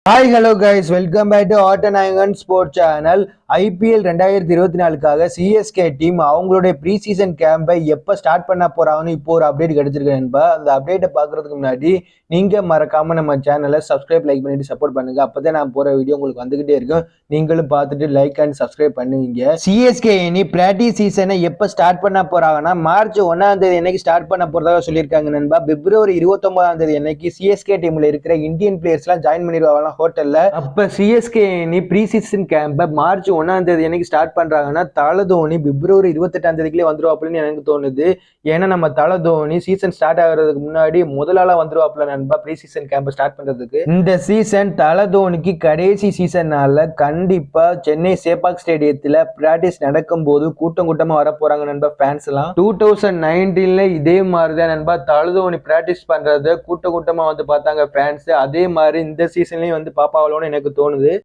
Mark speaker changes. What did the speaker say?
Speaker 1: Hi hello guys, welcome back to Aattanayagan sport channel. IPL 2024க்காக CSK team அவங்களுடைய preseason கேம்பை எப்போ start பண்ண போறாங்கன்னு இப்போ ஒரு அப்டேட் கிடைச்சிருக்கு நண்பா. அந்த அப்டேட்டை பார்க்கறதுக்கு முன்னாடி நீங்க மறக்காம நம்ம சேனலை சப்ஸ்கிரைப் லைக் பண்ணிட்டு சப்போர்ட் பண்ணுங்க. அப்பதான் நான் போற வீடியோ உங்களுக்கு வந்துகிட்டே இருக்கும். நீங்களும் பார்த்துட்டு லைக் அண்ட் சப்ஸ்கிரைப் பண்ணுவீங்க. சிஎஸ்கே இனி பிராக்டிஸ் சீசனை எப்போ ஸ்டார்ட் பண்ண போறாங்கன்னா மார்ச் 1ஆம் தேதி அன்னைக்கு ஸ்டார்ட் பண்ண போறதாக சொல்லியிருக்காங்க நண்பா. பிப்ரவரி 29ஆம் தேதி அன்னைக்கு சிஎஸ்கே டீம்ல இருக்கிற இந்தியன் பிளேயர்ஸ் எல்லாம் ஜாயின் பண்ணிடுவாங்க ஹோட்டல்ல. அப்ப சிஎஸ்கே ப்ரீ சீசன் கேம்ப மார்ச் 1ஆம் தேதி அன்னைக்கு ஸ்டார்ட் பண்றாங்கன்னா தல தோனி பிப்ரவரி 28ஆம் தேதிக்குள்ளே வந்துருவாப்லன்னு எனக்கு தோணுது. ஏன்னா நம்ம தல தோனி சீசன் ஸ்டார்ட் ஆகிறதுக்கு முன்னாடி முதலாளா வந்துருவாப்ல நண்பா ப்ரீ சீசன் கேம்ப ஸ்டார்ட் பண்றதுக்கு. இந்த சீசன் தல தோனிக்கு கடைசி சீசன்னால கண்டிப்பா சென்னை சேப்பாக் ஸ்டேடியத்துல பிராக்டிஸ் நடக்கும் போது கூட்டமா வர போறாங்க நண்பா. ஃபேன்ஸ் எல்லாம் 2019ல இதே மாதிரிதான் நண்பா தல தோனி பிராக்டிஸ் பண்றத கூட்டமா வந்து பார்த்தாங்க ஃபேன்ஸ். அதே மாதிரி இந்த சீசன்லயும் வந்து பாப்பாவளோன்னு எனக்கு தோணுது.